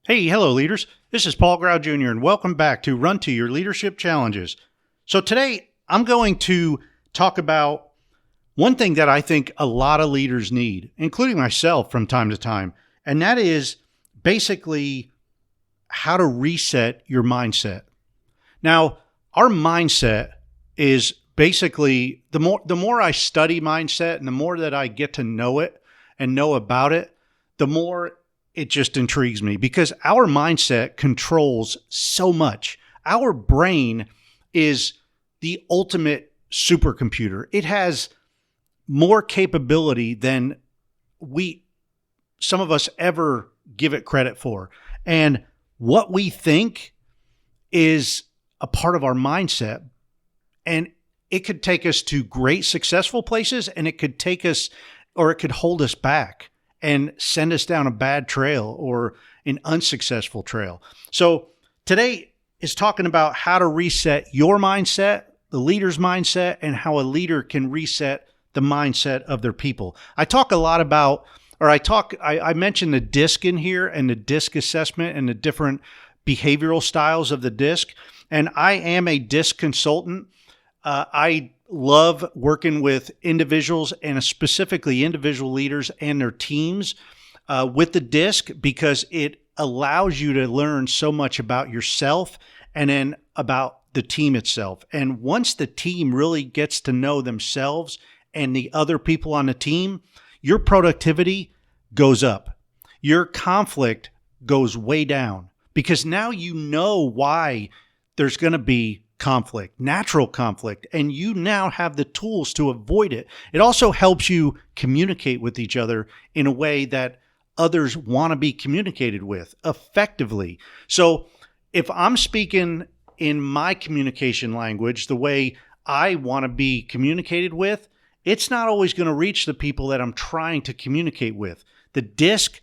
Hey, hello, leaders. This is Paul Grau Jr., and welcome back to Run to Your Leadership Challenges. So today, I'm going to talk about one thing that I think a lot of leaders need, including myself from time to time, and that is basically how to reset your mindset. Now, our mindset is basically, the more I study mindset and the more that I get to know it and know about it, the more it just intrigues me because our mindset controls so much. Our brain is the ultimate supercomputer. It has more capability than some of us ever give it credit for. And what we think is a part of our mindset. And it could take us to great successful places, and it could take us, or it could hold us back and send us down a bad trail or an unsuccessful trail. So today is talking about how to reset your mindset, the leader's mindset, and how a leader can reset the mindset of their people. I talk a lot about, I mentioned the DISC in here and the DISC assessment and the different behavioral styles of the DISC. And I am a DISC consultant. I love working with individuals and specifically individual leaders and their teams with the DISC because it allows you to learn so much about yourself and then about the team itself. And once the team really gets to know themselves and the other people on the team, your productivity goes up. Your conflict goes way down because now you know why there's going to be conflict, natural conflict, and you now have the tools to avoid it. It also helps you communicate with each other in a way that others want to be communicated with effectively. So if I'm speaking in my communication language, the way I want to be communicated with, it's not always going to reach the people that I'm trying to communicate with. The DISC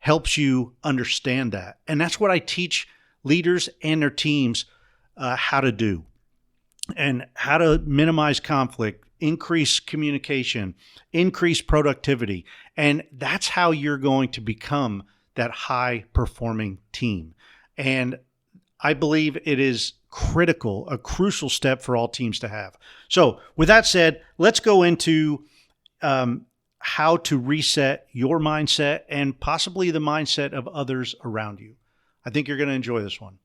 helps you understand that. And that's what I teach leaders and their teams how to do and how to minimize conflict, increase communication, increase productivity. And that's how you're going to become that high performing team. And I believe it is critical, a crucial step for all teams to have. So with that said, let's go into how to reset your mindset and possibly the mindset of others around you. I think you're going to enjoy this one.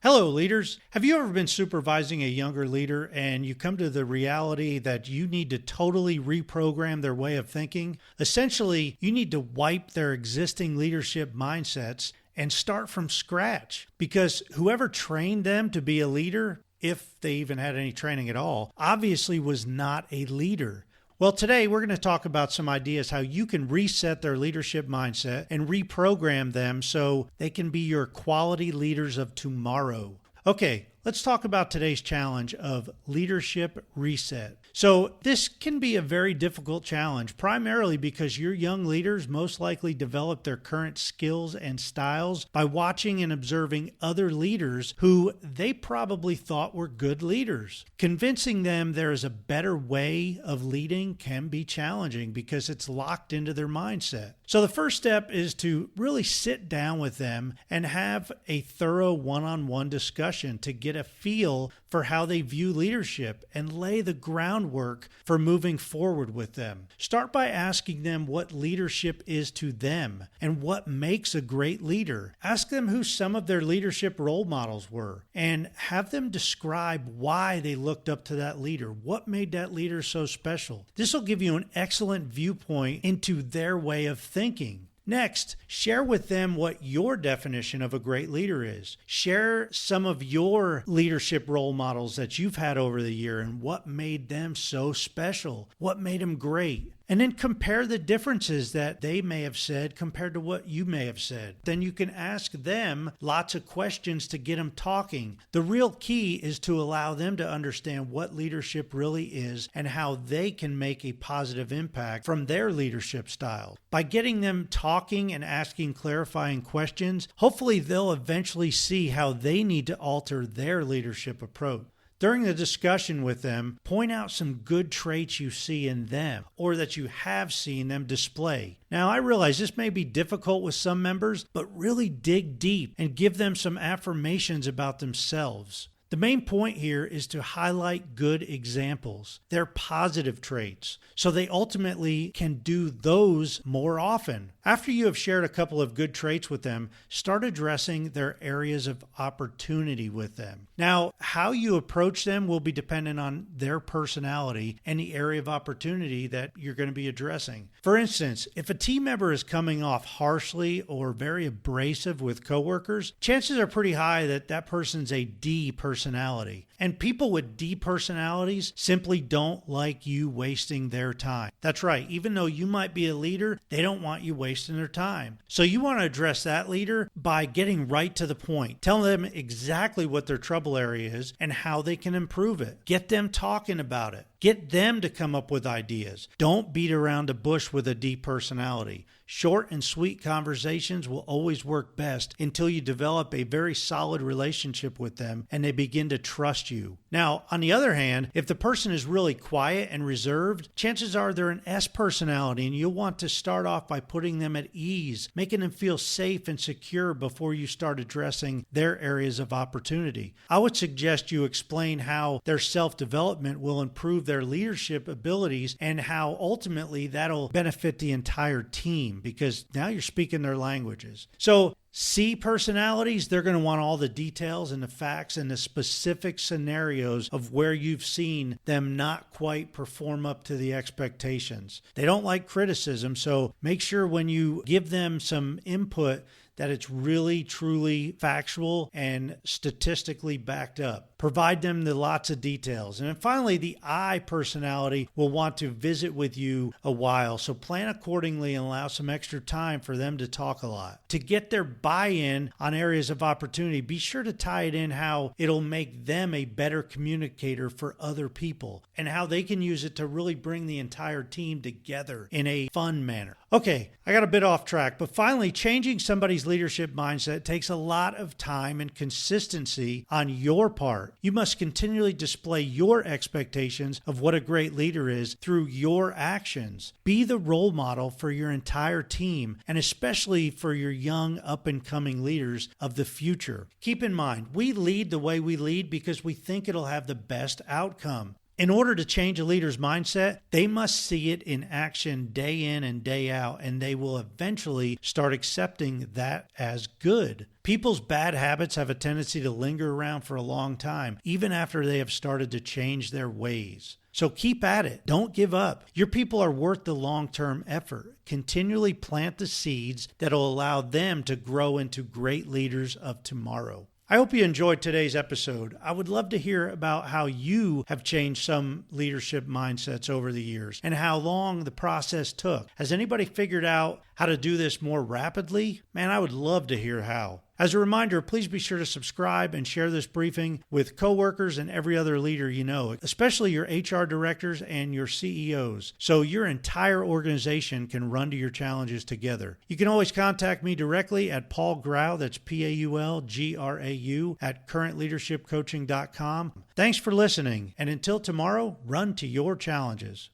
Hello, leaders. Have you ever been supervising a younger leader and you come to the reality that you need to totally reprogram their way of thinking? Essentially, you need to wipe their existing leadership mindsets and start from scratch because whoever trained them to be a leader, if they even had any training at all, obviously was not a leader. Well, today we're going to talk about some ideas how you can reset their leadership mindset and reprogram them so they can be your quality leaders of tomorrow. Okay, let's talk about today's challenge of leadership reset. So this can be a very difficult challenge, primarily because your young leaders most likely develop their current skills and styles by watching and observing other leaders who they probably thought were good leaders. Convincing them there is a better way of leading can be challenging because it's locked into their mindset. So the first step is to really sit down with them and have a thorough one-on-one discussion to get a feel for how they view leadership and lay the groundwork for moving forward with them. Start by asking them what leadership is to them and what makes a great leader. Ask them who some of their leadership role models were and have them describe why they looked up to that leader. What made that leader so special? This will give you an excellent viewpoint into their way of thinking. Next, share with them what your definition of a great leader is. Share some of your leadership role models that you've had over the year and what made them so special, what made them great. And then compare the differences that they may have said compared to what you may have said. Then you can ask them lots of questions to get them talking. The real key is to allow them to understand what leadership really is and how they can make a positive impact from their leadership style. By getting them talking and asking clarifying questions, hopefully they'll eventually see how they need to alter their leadership approach. During the discussion with them, point out some good traits you see in them or that you have seen them display. Now, I realize this may be difficult with some members, but really dig deep and give them some affirmations about themselves. The main point here is to highlight good examples. They're positive traits, so they ultimately can do those more often. After you have shared a couple of good traits with them, start addressing their areas of opportunity with them. Now, how you approach them will be dependent on their personality and the area of opportunity that you're going to be addressing. For instance, if a team member is coming off harshly or very abrasive with coworkers, chances are pretty high that that person's a D personality. And people with D personalities simply don't like you wasting their time. That's right. Even though you might be a leader, they don't want you wasting their time. So you want to address that leader by getting right to the point. Tell them exactly what their trouble area is and how they can improve it. Get them talking about it. Get them to come up with ideas. Don't beat around the bush with a D personality. Short and sweet conversations will always work best until you develop a very solid relationship with them and they begin to trust you. Now, on the other hand, if the person is really quiet and reserved, chances are they're an S personality and you'll want to start off by putting them at ease, making them feel safe and secure before you start addressing their areas of opportunity. I would suggest you explain how their self-development will improve their leadership abilities and how ultimately that'll benefit the entire team because now you're speaking their languages. So C personalities, they're going to want all the details and the facts and the specific scenarios of where you've seen them not quite perform up to the expectations. They don't like criticism, so make sure when you give them some input that it's really, truly factual and statistically backed up. Provide them the lots of details. And then finally, the I personality will want to visit with you a while. So plan accordingly and allow some extra time for them to talk a lot. To get their buy-in on areas of opportunity, be sure to tie it in how it'll make them a better communicator for other people and how they can use it to really bring the entire team together in a fun manner. Okay, I got a bit off track, but finally, changing somebody's leadership mindset takes a lot of time and consistency on your part. You must continually display your expectations of what a great leader is through your actions. Be the role model for your entire team and especially for your young up-and-coming leaders of the future. Keep in mind, we lead the way we lead because we think it'll have the best outcome. In order to change a leader's mindset, they must see it in action day in and day out, and they will eventually start accepting that as good. People's bad habits have a tendency to linger around for a long time, even after they have started to change their ways. So keep at it. Don't give up. Your people are worth the long-term effort. Continually plant the seeds that will allow them to grow into great leaders of tomorrow. I hope you enjoyed today's episode. I would love to hear about how you have changed some leadership mindsets over the years and how long the process took. Has anybody figured out how to do this more rapidly? Man, I would love to hear how. As a reminder, please be sure to subscribe and share this briefing with coworkers and every other leader you know, especially your HR directors and your CEOs, so your entire organization can run to your challenges together. You can always contact me directly at Paul Grau, that's PaulGrau, at currentleadershipcoaching.com. Thanks for listening, and until tomorrow, run to your challenges.